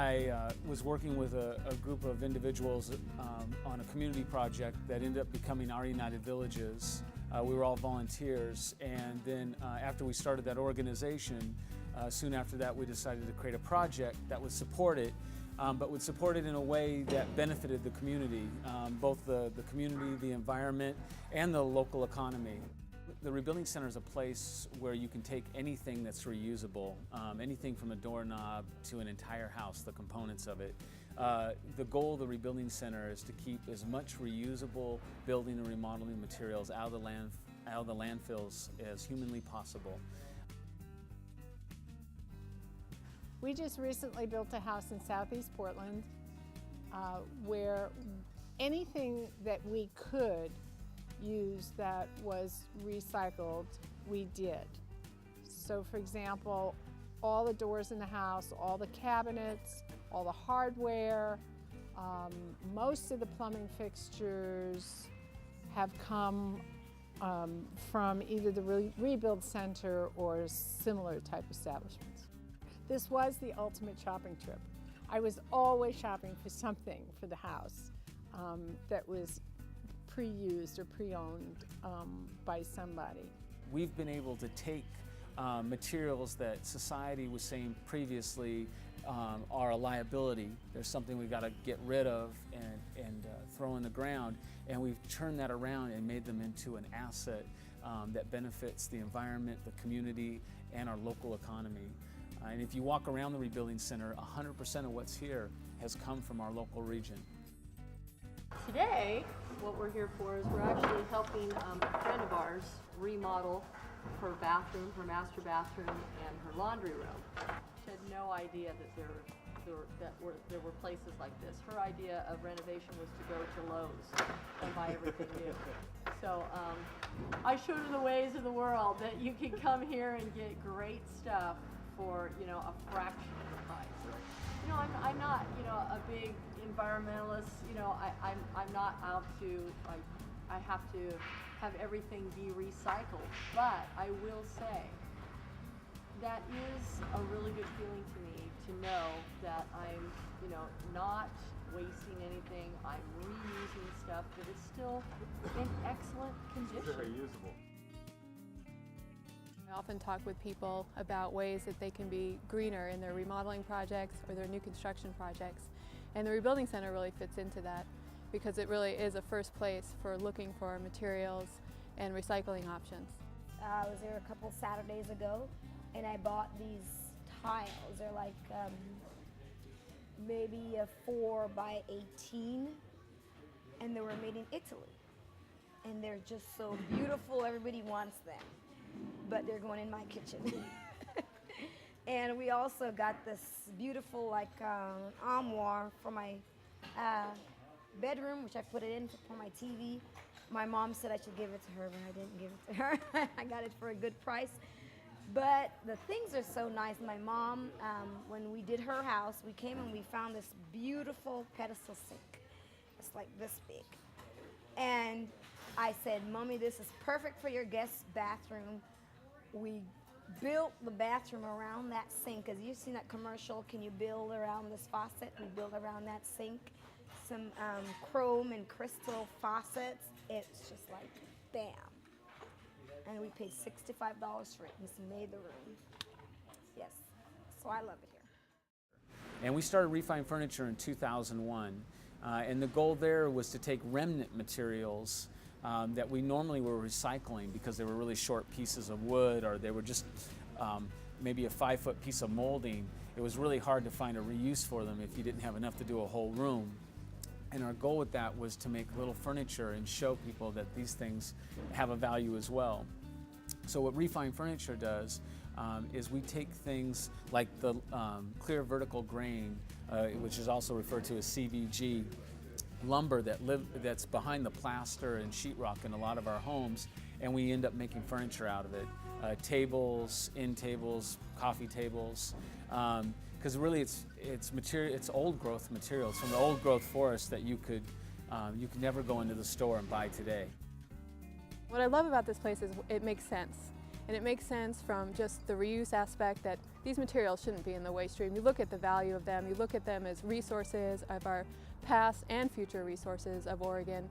I was working with a group of individuals on a community project that ended up becoming our United Villages. We were all volunteers, and then after we started that organization, soon after that we decided to create a project that would support it, but would support it in a way that benefited the community, both the community, the environment, and the local economy. The ReBuilding Center is a place where you can take anything that's reusable, anything from a doorknob to an entire house, the components of it. The goal of the ReBuilding Center is to keep as much reusable building and remodeling materials out of the landfills as humanly possible. We just recently built a house in Southeast Portland where anything that we could use that was recycled, we did. So for example, all the doors in the house, all the cabinets, all the hardware, most of the plumbing fixtures have come from either the ReBuild Center or similar type establishments. This was the ultimate shopping trip. I was always shopping for something for the house that was pre-used or pre-owned by somebody. We've been able to take materials that society was saying previously are a liability. There's something we've got to get rid of and throw in the ground, and we've turned that around and made them into an asset that benefits the environment, the community, and our local economy. And if you walk around the ReBuilding Center, 100% of what's here has come from our local region. Today, what we're here for is we're actually helping a friend of ours remodel her bathroom, her master bathroom, and her laundry room. She had no idea that there were places like this. Her idea of renovation was to go to Lowe's and buy everything new. So I showed her the ways of the world that you can come here and get great stuff for, you know, a fraction of the price. You know, I'm not, you know, a big environmentalist. You know, I'm not out to, I have to have everything be recycled. But I will say that is a really good feeling to me to know that I'm, you know, not wasting anything. I'm reusing stuff that is still in excellent condition. It's very usable. I often talk with people about ways that they can be greener in their remodeling projects or their new construction projects. And the ReBuilding Center really fits into that because it really is a first place for looking for materials and recycling options. I was there a couple Saturdays ago and I bought these tiles. They're like maybe a 4x18 and they were made in Italy. And they're just so beautiful, everybody wants them. But they're going in my kitchen. And we also got this beautiful like armoire for my bedroom, which I put it in for my TV. My mom said I should give it to her, but I didn't give it to her. I got it for a good price. But the things are so nice. My mom, when we did her house, we came and we found this beautiful pedestal sink. It's like this big. And I said, Mommy, this is perfect for your guest bathroom. We built the bathroom around that sink. As you've seen that commercial, can you build around this faucet? We built around that sink. Some chrome and crystal faucets. It's just like, bam. And we paid $65 for it. We made the room. Yes, so I love it here. And we started Refine Furniture in 2001. And the goal there was to take remnant materials that we normally were recycling because they were really short pieces of wood or they were just maybe a 5-foot piece of molding. It was really hard to find a reuse for them if you didn't have enough to do a whole room. And our goal with that was to make little furniture and show people that these things have a value as well. So what Refine Furniture does is we take things like the clear vertical grain, which is also referred to as CVG, lumber that's behind the plaster and sheetrock in a lot of our homes, and we end up making furniture out of it. Tables, end tables, coffee tables, because really it's material, it's old growth materials from the old growth forest that you could never go into the store and buy today. What I love about this place is it makes sense. And it makes sense from just the reuse aspect that these materials shouldn't be in the waste stream. You look at the value of them, you look at them as resources of our past and future resources of Oregon.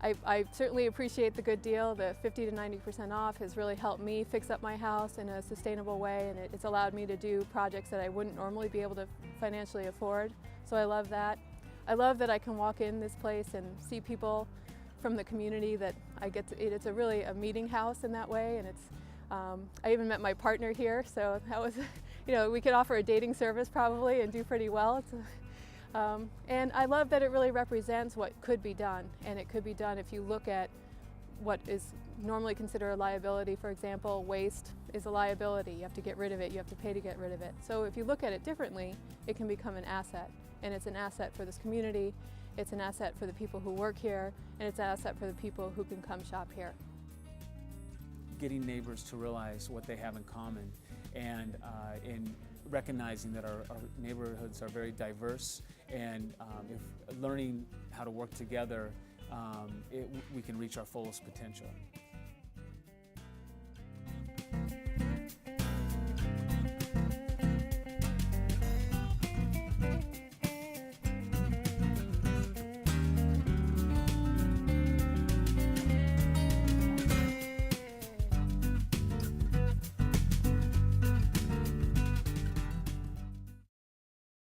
I certainly appreciate the good deal. The 50 to 90% off has really helped me fix up my house in a sustainable way, and it's allowed me to do projects that I wouldn't normally be able to financially afford. So I love that. I love that I can walk in this place and see people from the community that I get to, it's really a meeting house in that way, and it's, I even met my partner here, so that was, you know, we could offer a dating service probably and do pretty well. And I love that it really represents what could be done, and it could be done if you look at what is normally considered a liability. For example, waste is a liability. You have to get rid of it, you have to pay to get rid of it. So if you look at it differently, it can become an asset, and it's an asset for this community, it's an asset for the people who work here, and it's an asset for the people who can come shop here. Getting neighbors to realize what they have in common, and in recognizing that our neighborhoods are very diverse, and if learning how to work together, we can reach our fullest potential.